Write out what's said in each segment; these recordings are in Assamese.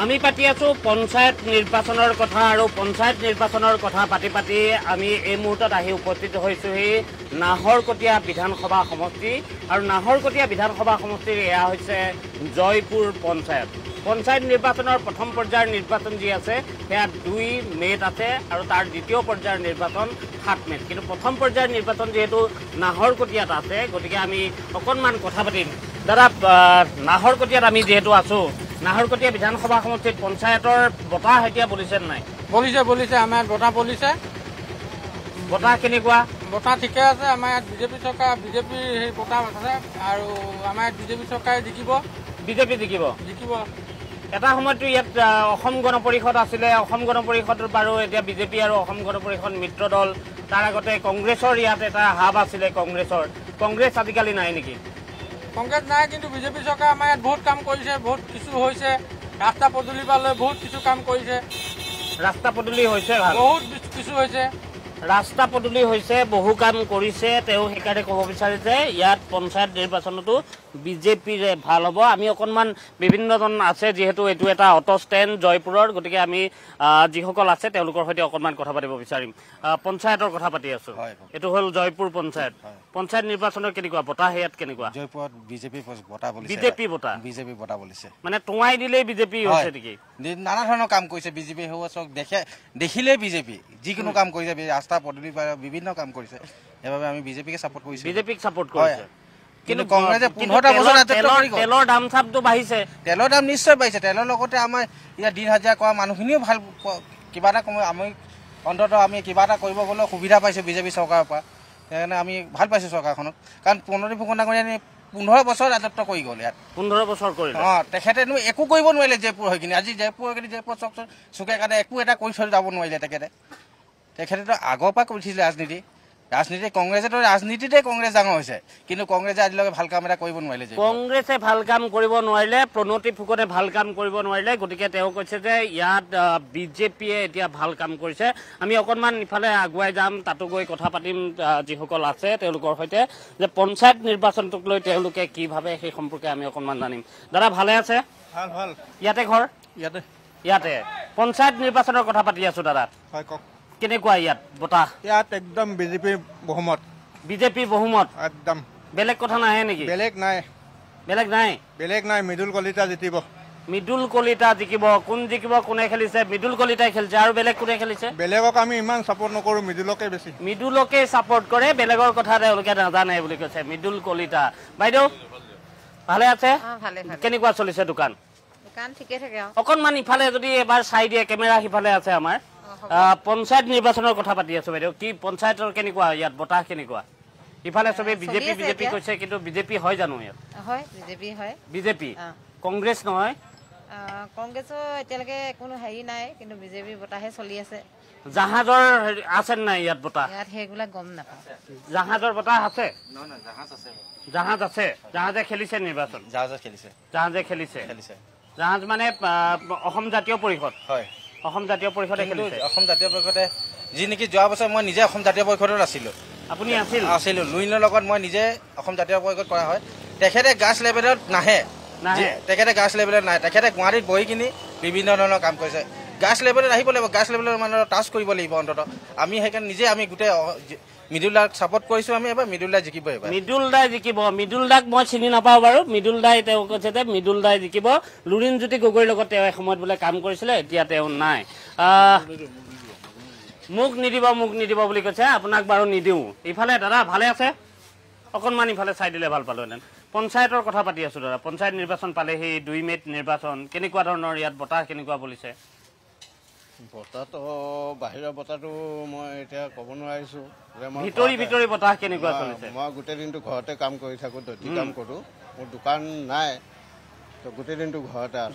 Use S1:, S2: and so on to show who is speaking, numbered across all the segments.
S1: আমি পাতি আছো পঞ্চায়ত নিৰ্বাচনৰ কথা আৰু পঞ্চায়ত নিৰ্বাচনৰ কথা পাতি আমি এই মুহূৰ্তত আহি উপস্থিত হৈছোহি নাহৰকটীয়া বিধানসভা সমষ্টি আৰু নাহৰকটীয়া বিধানসভা সমষ্টিৰ এয়া হৈছে জয়পুৰ পঞ্চায়ত পঞ্চায়ত নিৰ্বাচনৰ প্ৰথম পৰ্যায়ৰ নিৰ্বাচন যি আছে সেয়া 2 মেত আছে আৰু তাৰ দ্বিতীয় পৰ্যায়ৰ নিৰ্বাচন 7 মেত কিন্তু প্ৰথম পৰ্যায়ৰ নিৰ্বাচন যেহেতু নাহৰকটীয়াত আছে গতিকে আমি অকণমান কথা পাতিম দাদা নাহৰকটীয়াত আমি যেহেতু আছো নাহৰকটীয়া বিধানসভা সমষ্টিত পঞ্চায়তৰ বতাহ এতিয়া বলিছে নাই
S2: বলিছে আমাৰ বতাহ বলিছে
S1: বতাহ কেনেকুৱা
S2: বতাহ ঠিকে আছে আমাৰ ইয়াত বিজেপি চৰকাৰ বিজেপি সেই বতাহ আছে আৰু আমাৰ ইয়াত বিজেপি চৰকাৰে
S1: বিজেপি জিকিব এটা সময়তো ইয়াত অসম গণ পৰিষদ আছিলে অসম গণ পৰিষদৰ বাৰু এতিয়া বিজেপি আৰু অসম গণ পৰিষদ মিত্ৰ দল তাৰ আগতে কংগ্ৰেছৰ ইয়াত এটা হাব আছিলে কংগ্ৰেছ আজিকালি নাই নেকি
S2: কংগ্ৰেছ নাই কিন্তু বিজেপি চৰকাৰে আমাৰ ইয়াত বহুত কাম কৰিছে বহুত কিছু হৈছে ৰাস্তা পদূলিৰ পৰা লৈ বহুত কিছু কাম কৰিছে
S1: ৰাস্তা পদূলি হৈছে
S2: বহুত কিছু হৈছে
S1: ৰাস্তা পদূলি হৈছে বহু কাম কৰিছে তেওঁ সেইকাৰণে ক'ব বিচাৰিছে ইয়াত পঞ্চায়ত নিৰ্বাচনতো বিজেপিৰে ভাল হ'ব আমি অকণমান বিভিন্নজন আছে যিহেতু এইটো এটা অটো ষ্টেণ্ড জয়পুৰৰ গতিকে আমি যিসকল আছে তেওঁলোকৰ সৈতে অকণমান কথা পাতিব বিচাৰিম পঞ্চায়তৰ কথা পাতি আছো এইটো হ'ল জয়পুৰ পঞ্চায়ত নিৰ্বাচনৰ কেনেকুৱা বতাহ ইয়াত কেনেকুৱা
S3: জয়পুৰত বিজেপি বঁটা বলিছে
S1: মানে টুৱাই দিলেই বিজেপি হৈছে নেকি
S3: নানা ধৰণৰ কাম কৰিছে বিজেপি দেখিলেই বিজেপি যিকোনো কাম কৰিছে ৰাস্তা পদূলি বিভিন্ন কাম কৰিছে সেইবাবে আমি বিজেপিকে ছাপোৰ্ট কৰিছো
S1: বিজেপিক ছাপোৰ্ট কৰিছে
S3: কিন্তু কংগ্ৰেছে 15টা বছৰ
S1: তেলৰ দাম চাপটো বাঢ়িছে
S3: তেলৰ দাম নিশ্চয় বাঢ়িছে তেলৰ লগতে আমাৰ ইয়াত দিন হাজিৰা কৰা মানুহখিনিও ভাল কিবা এটা আমি অন্ততঃ আমি কিবা এটা কৰিব গ'লেও সুবিধা পাইছোঁ বিজেপি চৰকাৰৰ পৰা সেইকাৰণে আমি ভাল পাইছোঁ চৰকাৰখনক কাৰণ প্ৰণতি ফুকনা কৰি 15 বছৰ ৰাজত্ব কৰি গ'ল ইয়াত
S1: 15 বছৰ কৰিলে
S3: তেখেতেনো একো কৰিব নোৱাৰিলে জয়পুৰ হৈ কিনে আজি জয়পুৰ হৈ কিনে জয়পুৰ চুকে কাণে একো এটা কৰি থৈ যাব নোৱাৰিলে তেখেতেতো আগৰ পৰা কৰিছিলে ৰাজনীতিতে কংগ্ৰেছ ডাঙৰ হৈছে কিন্তু কংগ্ৰেছে আজিলৈকে ভাল কাম এটা কৰিব নোৱাৰিলে
S1: কংগ্ৰেছে ভাল কাম কৰিব নোৱাৰিলে প্ৰণতি ফুকনে ভাল কাম কৰিব নোৱাৰিলে গতিকে তেওঁ কৈছে যে ইয়াত বিজেপিয়ে এতিয়া ভাল কাম কৰিছে আমি অকণমান ইফালে আগুৱাই যাম তাতো গৈ কথা পাতিম যিসকল আছে তেওঁলোকৰ সৈতে যে পঞ্চায়ত নিৰ্বাচনটোক লৈ তেওঁলোকে কি ভাবে সেই সম্পৰ্কে আমি অকণমান জানিম দাদা ভালে আছে
S2: ভাল
S1: ইয়াতে ঘৰ ইয়াতে পঞ্চায়ত নিৰ্বাচনৰ কথা পাতি আছো দাদা
S2: হয় কওক
S1: কেনেকুৱা ইয়াত বতাহ
S2: ইয়াত একদম বিজেপি বহুমত একদম
S1: বেলেগ কথা নাহে নেকি
S2: বেলেগ নাই মৃদুল কলিতা জিকিব
S1: কোন জিকিব কোনে খেলিছে মৃদুল কলিতাই খেলিছে আৰু বেলেগ কোনে খেলিছে
S2: বেলেগক আমি ইমান ছাপোৰ্ট নকৰো মৃদুলকে
S1: ছাপোৰ্ট কৰে বেলেগৰ কথা তেওঁলোকে নাজানে বুলি কৈছে মৃদুল কলিতা বাইদেউ ভালে আছে কেনেকুৱা চলিছে দোকান
S4: ঠিকে থাকে
S1: অকণমান ইফালে যদি এবাৰ চাই দিয়ে কেমেৰা সিফালে আছে আমাৰ পঞ্চায়ত নিৰ্বাচনৰ কথা পাতি আছো বাইদেউ কি পঞ্চায়তৰ কেনেকুৱা ইয়াত বতাহ কেনেকুৱা ইফালে চবে বিজেপি কৈছে কিন্তু বিজেপি হয় জানো ইয়াত বিজেপি কংগ্ৰেছ নহয়
S4: কংগ্ৰেছৰ এতিয়ালৈকে কোনো হেৰি নাই কিন্তু বিজেপি বতাহে চলি আছে
S1: জাহাজৰ আছে নাই ইয়াত বতাহ
S4: সেইবিলাক গম নাপাওঁ
S1: জাহাজৰ বতাহ আছে জাহাজে খেলিছে নিৰ্বাচন জাহাজ মানে অসম জাতীয় পৰিষদ অসম জাতীয় পৰিষদে খেলিছে
S3: অসম জাতীয় পৰিষদে যি নেকি যোৱা বছৰ মই নিজে অসম জাতীয় পৰিষদত আছিলোঁ
S1: আপুনি
S3: আছিলোঁ লুইনৰ লগত মই নিজে অসম জাতীয় পৰিষদ কৰা হয় তেখেতে গাছ লেভেলত নাহে তেখেতে গুৱাহাটীত বহি কিনি বিভিন্ন ধৰণৰ কাম কৰিছে গাছ লেভেলত আহিব লাগিব গাছ লেভেলৰ মানুহৰ টাচ কৰিব লাগিব অন্ততঃ আমি সেইকাৰণে নিজে আমি গোটেই মৃদুল দাক ছাপোৰ্ট কৰিছোঁ আমি এবাৰ মৃদুল দাই জিকিব
S1: মৃদুল দাক মই চিনি নাপাওঁ বাৰু মৃদুল দাই তেওঁ কৈছে যে মৃদুল দাই জিকিব লুৰিণজ্যোতি গগৈৰ লগত তেওঁ এসময়ত বোলে কাম কৰিছিলে এতিয়া তেওঁ নাই মোক নিদিব বুলি কৈছে আপোনাক বাৰু নিদিওঁ ইফালে দাদা ভালে আছে অকণমান ইফালে চাই দিলে ভাল পালোহেঁতেন পঞ্চায়তৰ কথা পাতি আছো দাদা পঞ্চায়ত নিৰ্বাচন পালেহি 2 মেত নিৰ্বাচন কেনেকুৱা ধৰণৰ ইয়াত বতাহ কেনেকুৱা বলিছে
S5: বতাহটো বাহিৰৰ বতাহটো মই এতিয়া ক'ব নোৱাৰিছোঁ
S1: ভিতৰি বতাহ কেনেকুৱা চলিছে
S5: মই গোটেই দিনটো ঘৰতে কাম কৰি থাকোঁ দৰ্জি কাম কৰোঁ মোৰ দোকান নাই তো গোটেই দিনটো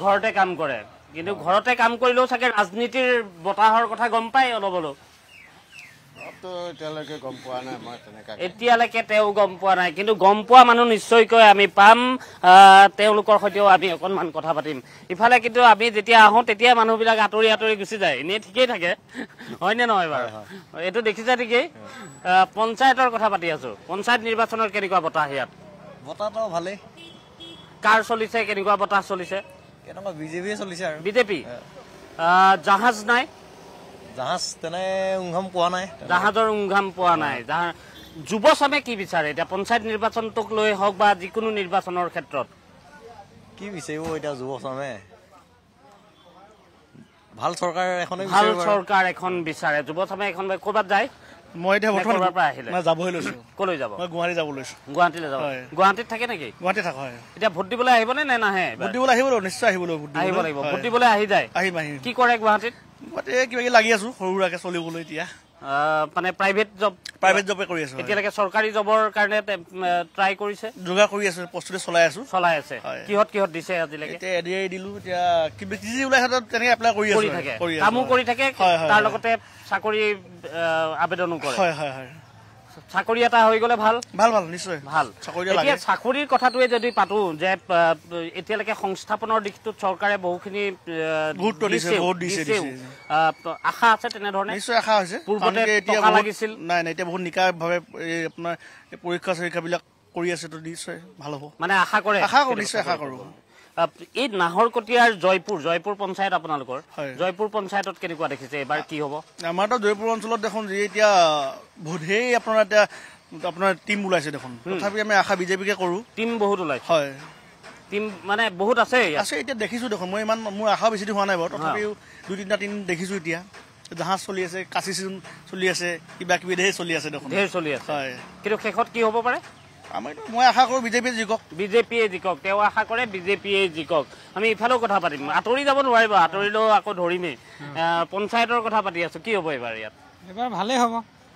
S5: ঘৰতে
S1: কাম কৰে কিন্তু ঘৰতে কাম কৰিলেও চাগে ৰাজনীতিৰ বতাহৰ কথা গম পায় অলপ
S5: এতিয়ালৈকে গম পোৱা নাই মই তেনেকৈ
S1: এতিয়ালৈকে তেওঁ গম পোৱা নাই কিন্তু গম পোৱা মানুহ নিশ্চয়কৈ আমি পাম তেওঁলোকৰ সৈতেও আমি অকণমান কথা পাতিম ইফালে কিন্তু আমি যেতিয়া আহোঁ তেতিয়া মানুহবিলাক আঁতৰি গুচি যায় এনেই ঠিকেই থাকে হয়নে নহয় বাৰু এইটো দেখিছে ঠিকেই পঞ্চায়তৰ কথা পাতি আছো পঞ্চায়ত নিৰ্বাচনৰ কেনেকুৱা বতাহ ইয়াত
S3: বতাহটো ভালেই
S1: কাৰ চলিছে কেনেকুৱা বতাহ চলিছে
S6: এনেকুৱা বিজেপিয়ে চলিছে আৰু
S1: বিজেপি জাহাজ নাই
S6: জাহাজ তেনে উংঘাম পোৱা নাই
S1: জাহাজৰ উংঘাম পোৱা নাই যুৱচামে কি বিচাৰে এতিয়া পঞ্চায়ত নিৰ্বাচনটোক লৈ হওক বা যিকোনো নিৰ্বাচনৰ ক্ষেত্ৰত
S6: কি বিচাৰিব এতিয়া যুৱচামে ভাল চৰকাৰ এখন
S1: বিচাৰে যুৱচামে এখন ক'ৰবাত যায়
S7: মই এতিয়া বৰ্তমান
S1: আহিলে
S7: যাবই লৈছো
S1: কলৈ যাব
S7: মই গুৱাহাটী যাব লৈছো
S1: গুৱাহাটীলৈ যাব গুৱাহাটীত থাকে নেকি
S7: গুৱাহাটী থাকো হয়
S1: এতিয়া ভোট দিবলৈ আহিবনে নে নাহে
S7: ভোট দিবলৈ আহিব নিশ্চয় আহিব
S1: লাগিব ভোট দিবলৈ আহি যায়
S7: আহিম
S1: কি কৰে গুৱাহাটীত
S7: কিবা কিবি লাগি আছো সৰু সুৰাকে চলিবলৈ এতিয়া
S1: মানে প্ৰাইভেট
S7: জবে কৰি আছো
S1: এতিয়ালৈকে চৰকাৰী জবৰ কাৰণে ট্ৰাই কৰিছে
S7: যোগাৰ কৰি আছো প্ৰস্তুতি চলাই আছে
S1: কিহত দিছে আজিলৈকে
S7: এতিয়া এডিআই দিলো এতিয়া কিবা কি ওলাইছে তেনেকে এপ্লাই কৰি আছো
S1: কামো কৰি থাকে তাৰ লগতে চাকৰি আবেদনো কৰে চাকৰি এটা হৈ গলে ভাল
S7: নিশ্চয়
S1: ভাল এতিয়া চাকৰিৰ কথাটোৱে যদি পাতো যে এতিয়ালৈকে সংস্থাপনৰ দিশটোত চৰকাৰে বহুখিনি
S7: গুৰুত্ব দিছে
S1: আশা আছে তেনেধৰণে
S7: নিশ্চয় আশা হৈছে
S1: পূৰ্বতে লাগিছিল
S7: নাই এতিয়া বহুত নিকাভাৱে আপোনাৰ পৰীক্ষা চৰীক্ষাবিলাক কৰি আছে তো নিশ্চয় ভাল হ'ব
S1: মানে আশা কৰে
S7: নিশ্চয় আশা কৰো
S1: এই নাহৰকটীয়াৰ জয়পুৰ পঞ্চায়ত আপোনালোকৰ জয়পুৰ পঞ্চায়তত কেনেকুৱা দেখিছে এবাৰ কি হ'ব
S7: আমাৰতো জয়পুৰ অঞ্চলত দেখোন যে এতিয়া বহুতেই আপোনাৰ টিম ওলাইছে দেখোন তথাপি আমি আশা বিজেপিকে কৰো
S1: টিম বহুত ওলাইছে
S7: হয়
S1: টিম মানে বহুত আছে
S7: এতিয়া দেখিছো দেখোন মই ইমান মোৰ আশা বেছি হোৱা নাই বাৰু তথাপিও 2-3টা টিম দেখিছো এতিয়া জাহাজ চলি আছে কাচি চিজন চলি আছে কিবা কিবি ঢেৰ চলি আছে দেখোন
S1: হয় কিন্তু শেষত কি হ'ব পাৰে
S7: মই আশা কৰো বিজেপিয়ে জিকক
S1: তেওঁ আশা কৰে বিজেপিয়ে জিকক আমি ইফালেও কথা পাতিম আঁতৰি যাব নোৱাৰিব আঁতৰিলেও আকৌ ধৰিমেই পঞ্চায়তৰ কথা পাতি আছো কি হ'ব এইবাৰ ইয়াত
S2: এবাৰ ভালেই হ'ব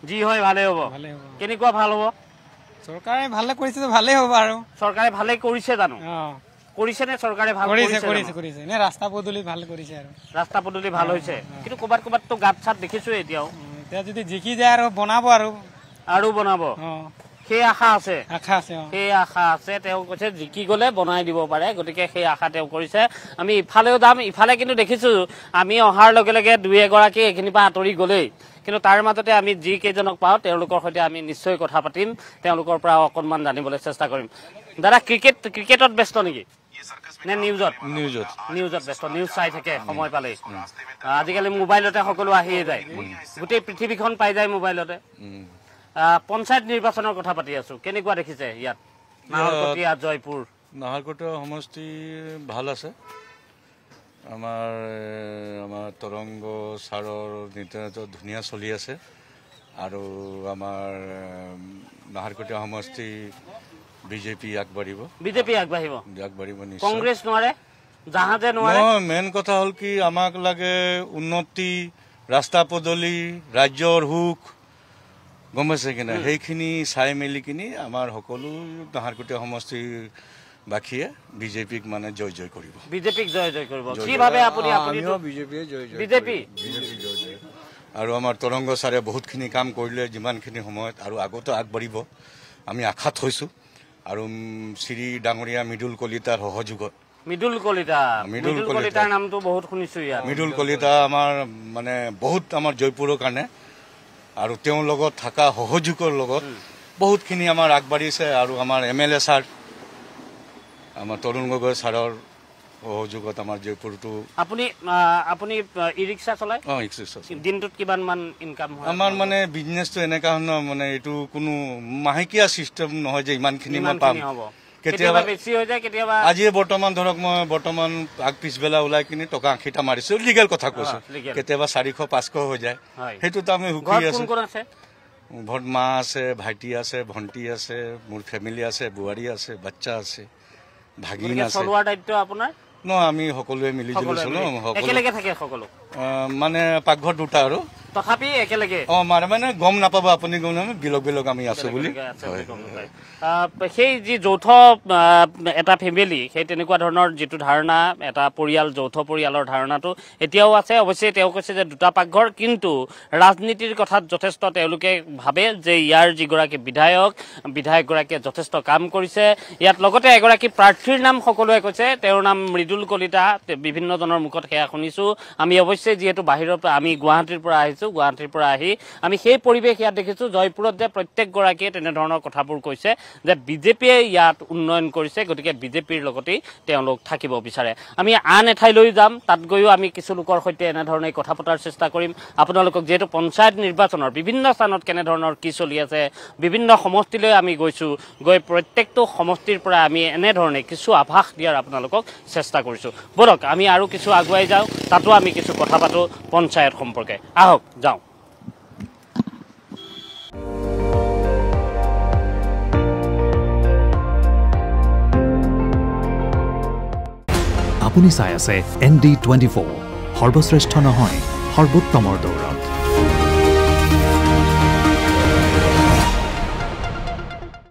S1: যি হয় ভালেই হ'ব কেনেকুৱা ভাল হ'ব
S2: চৰকাৰে ভালে কৰিছে ভালেই হ'ব আৰু
S1: চৰকাৰে ভালে কৰিছে জানো কৰিছে নে চৰকাৰে ভাল
S2: কৰিছে নে ৰাস্তা পদূলি ভাল কৰিছে আৰু
S1: ৰাস্তা পদূলি ভাল হৈছে কিন্তু ক'ৰবাত গাঁত চাত দেখিছো এতিয়াও
S2: এতিয়া যদি জিকি যায় আৰু বনাব
S1: আৰু বনাব সেই আশা আছে তেওঁ কৈছে জিকি গলে বনাই দিব পাৰে গতিকে সেই আশা তেওঁ কৰিছে আমি ইফালেও যাম ইফালে কিন্তু দেখিছো আমি অহাৰ লগে লগে দুই এগৰাকী এইখিনিৰ পৰা আঁতৰি গলেই কিন্তু তাৰ মাজতে আমি যি কেইজনক পাওঁ তেওঁলোকৰ সৈতে আমি নিশ্চয় কথা পাতিম তেওঁলোকৰ পৰা অকণমান জানিবলৈ চেষ্টা কৰিম দাদা ক্ৰিকেটত ব্যস্ত নেকি নে নিউজত ব্যস্ত নিউজ চাই থাকে সময় পালেই আজিকালি মোবাইলতে সকলো আহিয়ে যায় গোটেই পৃথিৱীখন পাই যায় মোবাইলতে পঞ্চায়ত নিৰ্বাচনৰ কথা পাতি আছো কেনেকুৱা দেখিছে ইয়াত নাহৰকটীয়া জয়পুৰ
S8: নাহৰকটীয়া সমষ্টি ভাল আছে আমাৰ তৰংগ ছাৰৰ নেতৃত্বত ধুনীয়া চলি আছে আৰু আমাৰ নাহৰকটীয়া সমষ্টি বিজেপি আগবাঢ়িব নিশ্চয়
S1: কংগ্ৰেছ নোৱাৰে জাহাজে নোৱাৰে
S8: মেইন কথা হ'ল কি আমাক লাগে উন্নতি ৰাস্তা পদূলি ৰাজ্যৰ সুখ গম পাইছে কিনা সেইখিনি চাই মেলি কিনি আমাৰ সকলো নাহৰকটীয়া সমষ্টিৰ বাকীয়ে বিজেপিক মানে জয় কৰিব আৰু আমাৰ তৰংগ ছাৰে বহুতখিনি কাম কৰিলে যিমানখিনি সময়ত আৰু আগতো আগবাঢ়িব আমি আশা থৈছো আৰু শ্ৰী ডাঙৰীয়া মৃদুল কলিতাৰ সহযোগত
S1: মৃদুল কলিতাৰ নামটো বহুত শুনিছো ইয়াত
S8: মৃদুল কলিতা আমাৰ মানে বহুত আমাৰ জয়পুৰৰ কাৰণে আৰু তেওঁৰ লগত থকা সহযোগৰ লগত বহুতখিনি আমাৰ আগবাঢ়িছে আৰু আমাৰ MLA ছাৰ আমাৰ তৰুণ গগৈ ছাৰৰ সহযোগত আমাৰ জয়পুৰটো
S1: আপুনি ই ৰিক্সা চলায় দিনটোত কিমান মান ইনকাম হয়
S8: আমাৰ মানে বিজনেছটো এনেকুৱা মানে এইটো কোনো মাহেকীয়া চিষ্টেম নহয় যে ইমানখিনি মই পাম কেতিয়াবা
S1: বেছি হৈ যায় কেতিয়াবা
S8: আজি বৰ্তমান ধৰক মই আগ পিছবেলা ওলাই কিনি টকা 80টা মাৰিছো লিগেল কথা কৈছো কেতিয়াবা 400-500 হৈ যায় সেইটোতো আমি সুখী আছো ঘৰত মা আছে ভাইটি আছে ভণ্টি আছে মোৰ ফেমিলি আছে বোৱাৰী আছে বাচ্চা আছে ভাগিন আছে
S1: চলোৱাৰ দায়িত্ব আপোনাৰ
S8: আমি সকলোৱে মিলি জুলি চলো
S1: একেলগে থাকে সকলো
S8: মানে পাকঘৰ দুটা আৰু
S1: তথাপি একেলগে
S8: মানে গম নাপাব আপুনি গম নাপাব বিলগ আমি আছো বুলি
S1: সেই যি যৌথ এটা ফেমিলি সেই তেনেকুৱা ধৰণৰ যিটো ধাৰণা এটা পৰিয়াল যৌথ পৰিয়ালৰ ধাৰণাটো এতিয়াও আছে অৱশ্যে তেওঁ কৈছে যে দুটা পাকঘৰ কিন্তু ৰাজনীতিৰ কথাত যথেষ্ট তেওঁলোকে ভাবে যে ইয়াৰ যিগৰাকী বিধায়কগৰাকীয়ে যথেষ্ট কাম কৰিছে ইয়াত লগতে এগৰাকী প্ৰাৰ্থীৰ নাম সকলোৱে কৈছে তেওঁৰ নাম মৃদুল কলিতা বিভিন্নজনৰ মুখত সেয়া শুনিছো আমি অৱশ্যে যিহেতু বাহিৰৰ পৰা আমি গুৱাহাটীৰ পৰা আহিছো দেখিছোঁ গুৱাহাটীৰ পৰা আহি আমি সেই পৰিৱেশ ইয়াত দেখিছোঁ জয়পুৰত যে প্ৰত্যেকগৰাকীয়ে তেনেধৰণৰ কথাবোৰ কৈছে যে বিজেপিয়ে ইয়াত উন্নয়ন কৰিছে গতিকে বিজেপিৰ লগতেই তেওঁলোক থাকিব বিচাৰে আমি আন এঠাইলৈ যাম তাত গৈও আমি কিছু লোকৰ সৈতে এনেধৰণে কথা পতাৰ চেষ্টা কৰিম আপোনালোকক যেহেতু পঞ্চায়ত নিৰ্বাচনৰ বিভিন্ন স্থানত কেনেধৰণৰ কি চলি আছে বিভিন্ন সমষ্টিলৈ আমি গৈছোঁ গৈ প্ৰত্যেকটো সমষ্টিৰ পৰা আমি এনেধৰণে কিছু আভাস দিয়াৰ আপোনালোকক চেষ্টা কৰিছোঁ বলক আমি আৰু কিছু আগুৱাই যাওঁ তাতো আমি কিছু কথা পাতোঁ পঞ্চায়ত সম্পৰ্কে আহক যাওঁ
S9: আপুনি চাই আছে ND24 সৰ্বশ্ৰেষ্ঠ নহয় সৰ্বোত্তমৰ দৌৰত